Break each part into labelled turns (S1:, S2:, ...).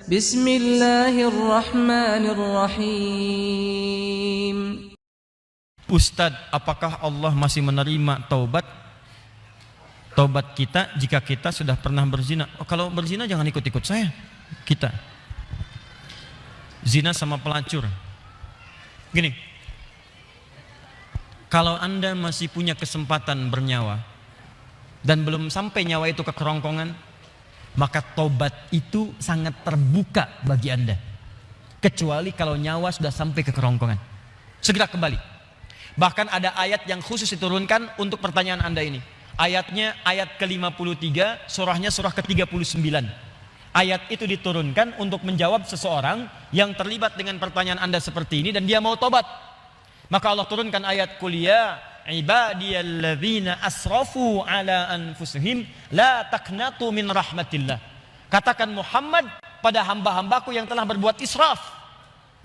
S1: Bismillahirrahmanirrahim.
S2: Ustadz, apakah Allah masih menerima taubat kita jika kita sudah pernah berzina? Oh, kalau berzina jangan ikut-ikut saya. Kita zina sama pelacur. Gini, kalau Anda masih punya kesempatan bernyawa dan belum sampai nyawa itu ke kerongkongan, maka tobat itu sangat terbuka bagi Anda. Kecuali kalau nyawa sudah sampai ke kerongkongan, segera kembali. Bahkan ada ayat yang khusus diturunkan untuk pertanyaan Anda ini. Ayatnya ayat ke-53, surahnya surah ke-39. Ayat itu diturunkan untuk menjawab seseorang yang terlibat dengan pertanyaan Anda seperti ini dan dia mau tobat. Maka Allah turunkan ayat kuliah ibadiyalladzina asrafu ala anfusihim la taqnatu min rahmatillah. Katakan Muhammad pada hamba-hambaku yang telah berbuat israf.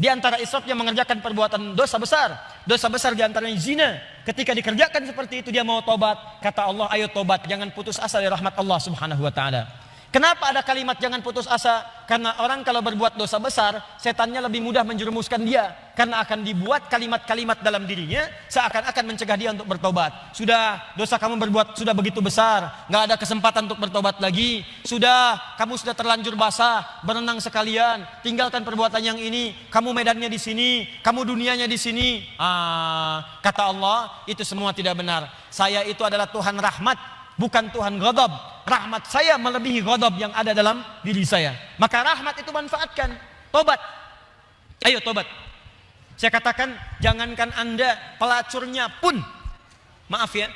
S2: Di antara israf yang mengerjakan perbuatan dosa besar. Dosa besar di antaranya zina. Ketika dikerjakan seperti itu dia mau tobat. Kata Allah, ayo tobat, jangan putus asa dari rahmat Allah Subhanahu wa taala. Kenapa ada kalimat jangan putus asa? Karena orang kalau berbuat dosa besar, setannya lebih mudah menjerumuskan dia. Karena akan dibuat kalimat-kalimat dalam dirinya seakan-akan mencegah dia untuk bertobat. Sudah, dosa kamu berbuat sudah begitu besar, nggak ada kesempatan untuk bertobat lagi. Sudah, kamu sudah terlanjur basah, berenang sekalian, tinggalkan perbuatan yang ini. Kamu medannya di sini, kamu dunianya di sini. Kata Allah, itu semua tidak benar. Saya itu adalah Tuhan rahmat, bukan Tuhan ghadab. Rahmat saya melebihi ghadab yang ada dalam diri saya. Maka rahmat itu manfaatkan. Tobat. Ayo tobat. Saya katakan, jangankan Anda, pelacurnya pun. Maaf ya.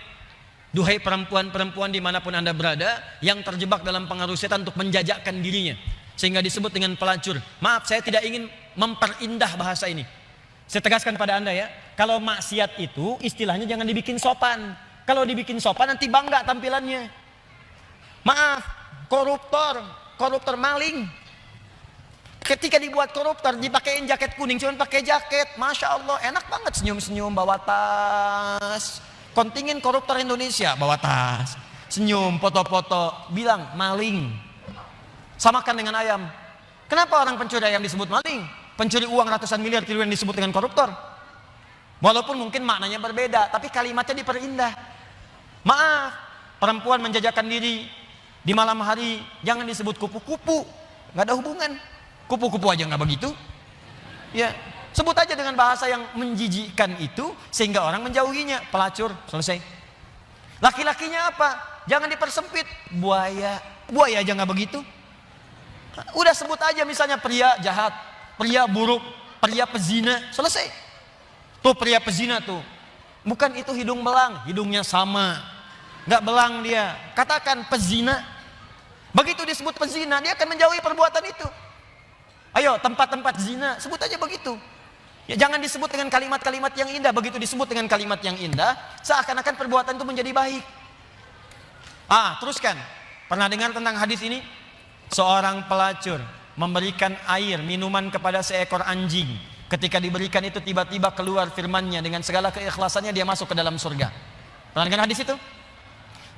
S2: Duhai perempuan-perempuan dimanapun Anda berada, yang terjebak dalam pengaruh setan untuk menjajakkan dirinya, sehingga disebut dengan pelacur. Maaf, saya tidak ingin memperindah bahasa ini. Saya tegaskan pada Anda ya, kalau maksiat itu istilahnya jangan dibikin sopan. Kalau dibikin sopan nanti bangga tampilannya. Maaf, koruptor maling. Ketika dibuat koruptor, dipakein jaket kuning, cuma pakai jaket, masya Allah, enak banget senyum-senyum bawa tas. Kontingin koruptor Indonesia bawa tas, senyum, foto-foto, bilang maling. Samakan dengan ayam. Kenapa orang pencuri ayam disebut maling? Pencuri uang ratusan miliar triliun disebut dengan koruptor. Walaupun mungkin maknanya berbeda, tapi kalimatnya diperindah. Maaf, perempuan menjajakan diri di malam hari jangan disebut kupu-kupu, nggak ada hubungan. Kupu-kupu aja nggak begitu. Ya, sebut aja dengan bahasa yang menjijikkan itu sehingga orang menjauhinya. Pelacur, selesai. Laki-lakinya apa? Jangan dipersempit. Buaya aja nggak begitu. Udah sebut aja misalnya pria jahat, pria buruk, pria pezina, selesai. Tuh pria pezina tuh, bukan itu hidung belang, hidungnya sama, nggak belang dia. Katakan pezina. Begitu disebut pezina, dia akan menjauhi perbuatan itu. Ayo, tempat-tempat zina, sebut aja begitu. Ya, jangan disebut dengan kalimat-kalimat yang indah. Begitu disebut dengan kalimat yang indah, seakan-akan perbuatan itu menjadi baik. Teruskan. Pernah dengar tentang hadis ini? Seorang pelacur memberikan air, minuman kepada seekor anjing. Ketika diberikan itu tiba-tiba keluar firman-Nya dengan segala keikhlasannya dia masuk ke dalam surga. Pernah dengar hadis itu?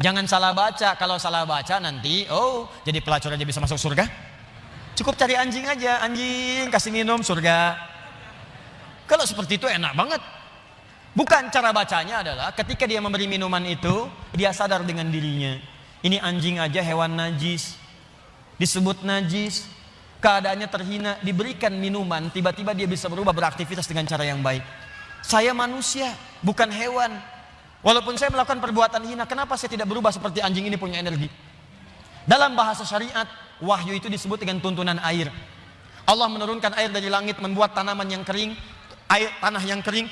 S2: Jangan salah baca. Kalau salah baca nanti, jadi pelacur aja bisa masuk surga. Cukup cari anjing aja, anjing kasih minum surga. Kalau seperti itu enak banget. Bukan, cara bacanya adalah ketika dia memberi minuman itu, dia sadar dengan dirinya. Ini anjing aja hewan najis, disebut najis, keadaannya terhina, diberikan minuman, tiba-tiba dia bisa berubah beraktivitas dengan cara yang baik. Saya manusia, bukan hewan. Walaupun saya melakukan perbuatan hina, kenapa saya tidak berubah seperti anjing ini punya energi? Dalam bahasa syariat, wahyu itu disebut dengan tuntunan air. Allah menurunkan air dari langit, membuat tanaman yang kering, tanah yang kering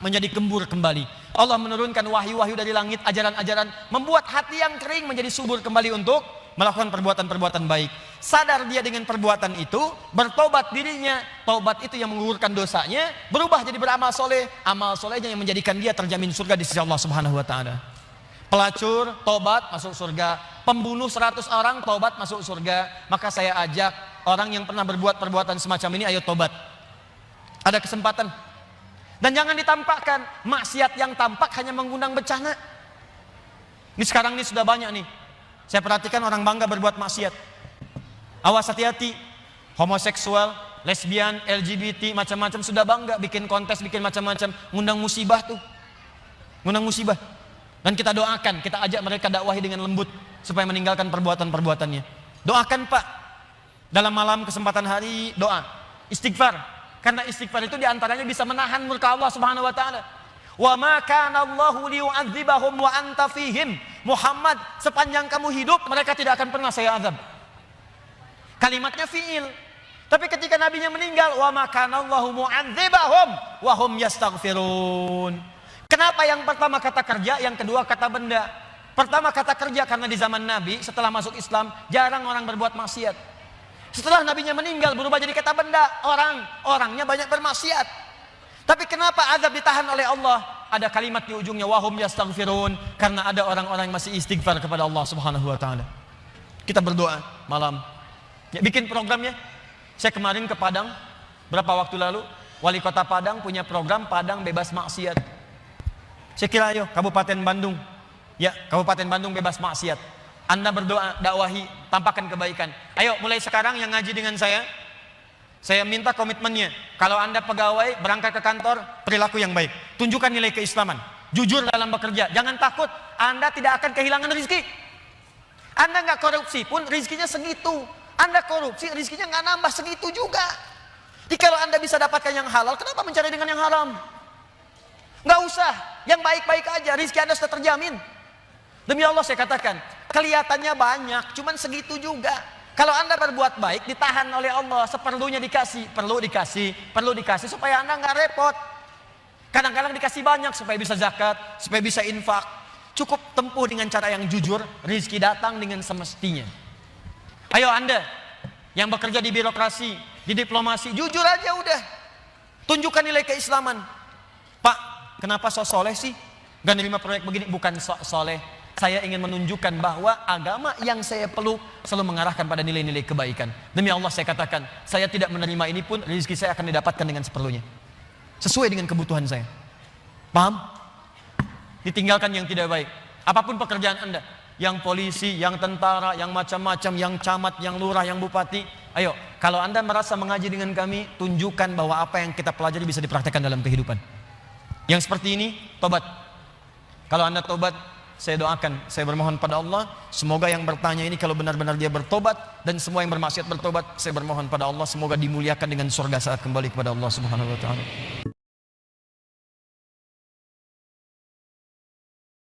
S2: menjadi gembur kembali. Allah menurunkan wahyu-wahyu dari langit, ajaran-ajaran, membuat hati yang kering menjadi subur kembali untuk melakukan perbuatan-perbuatan baik. Sadar dia dengan perbuatan itu, bertobat dirinya. Tobat itu yang menggugurkan dosanya, berubah jadi beramal soleh. Amal solehnya yang menjadikan dia terjamin surga di sisi Allah Subhanahu wa taala. Pelacur tobat masuk surga, pembunuh 100 orang tobat masuk surga. Maka saya ajak orang yang pernah berbuat perbuatan semacam ini, ayo tobat. Ada kesempatan. Dan jangan ditampakkan. Maksiat yang tampak hanya mengundang bencana. Ini sekarang ini sudah banyak nih, saya perhatikan orang bangga berbuat maksiat. Awas, hati-hati. homoseksual, lesbian, LGBT, macam-macam sudah bangga bikin kontes, bikin macam-macam, ngundang musibah tuh. Ngundang musibah. Dan kita doakan, kita ajak mereka dakwahi dengan lembut supaya meninggalkan perbuatan-perbuatannya. Doakan Pak. Dalam malam kesempatan hari doa, istighfar. Karena istighfar itu diantaranya bisa menahan murka Allah Subhanahu wa taala. Wa ma kana Allahu liyu'adzibahum wa anta fihim. Muhammad, sepanjang kamu hidup mereka tidak akan pernah saya azab. Kalimatnya fiil. Tapi ketika nabinya meninggal, wa ma kana Allahu mu'adzibahum wa hum yastaghfirun. Kenapa yang pertama kata kerja, yang kedua kata benda? Pertama kata kerja karena di zaman Nabi setelah masuk Islam jarang orang berbuat maksiat. Setelah nabinya meninggal berubah jadi kata benda, orangnya banyak bermaksiat. Tapi kenapa azab ditahan oleh Allah? Ada kalimat di ujungnya wahum yastaghfirun, karena ada orang-orang yang masih istighfar kepada Allah Subhanahu wa taala. Kita berdoa malam. Ya, bikin programnya. Saya kemarin ke Padang berapa waktu lalu, wali kota Padang punya program Padang bebas maksiat. Saya kira ayo Kabupaten Bandung. Ya, Kabupaten Bandung bebas maksiat. Anda berdoa, dakwahi, tampakkan kebaikan. Ayo mulai sekarang yang ngaji dengan saya minta komitmennya. Kalau Anda pegawai berangkat ke kantor, perilaku yang baik. Tunjukkan nilai keislaman. Jujur dalam bekerja. Jangan takut, Anda tidak akan kehilangan rezeki. Anda nggak korupsi pun rezekinya segitu. Anda korupsi, rezekinya nggak nambah segitu juga. Jadi kalau Anda bisa dapatkan yang halal, kenapa mencari dengan yang haram? Nggak usah, yang baik-baik aja, rezeki Anda sudah terjamin. Demi Allah saya katakan, kelihatannya banyak, cuman segitu juga. Kalau Anda berbuat baik, ditahan oleh Allah, seperlunya dikasih, perlu dikasih supaya Anda nggak repot. Kadang-kadang dikasih banyak supaya bisa zakat, supaya bisa infak. Cukup tempuh dengan cara yang jujur, rezeki datang dengan semestinya. Ayo Anda yang bekerja di birokrasi, di diplomasi, jujur aja udah. Tunjukkan nilai keislaman. Pak, kenapa sok soleh sih? Gak nerima proyek begini, bukan sok soleh. Saya ingin menunjukkan bahwa agama yang saya peluk selalu mengarahkan pada nilai-nilai kebaikan. Demi Allah saya katakan, saya tidak menerima ini pun rezeki saya akan didapatkan dengan seperlunya. Sesuai dengan kebutuhan saya. Paham? Ditinggalkan yang tidak baik. Apapun pekerjaan Anda, yang polisi, yang tentara, yang macam-macam, yang camat, yang lurah, yang bupati. Ayo, kalau Anda merasa mengaji dengan kami, tunjukkan bahwa apa yang kita pelajari bisa dipraktekkan dalam kehidupan. Yang seperti ini, tobat. Kalau Anda tobat, saya doakan, saya bermohon pada Allah, semoga yang bertanya ini kalau benar-benar dia bertobat, dan semua yang bermaksiat bertobat, saya bermohon pada Allah, semoga dimuliakan dengan surga saat kembali kepada Allah Subhanahu wa taala.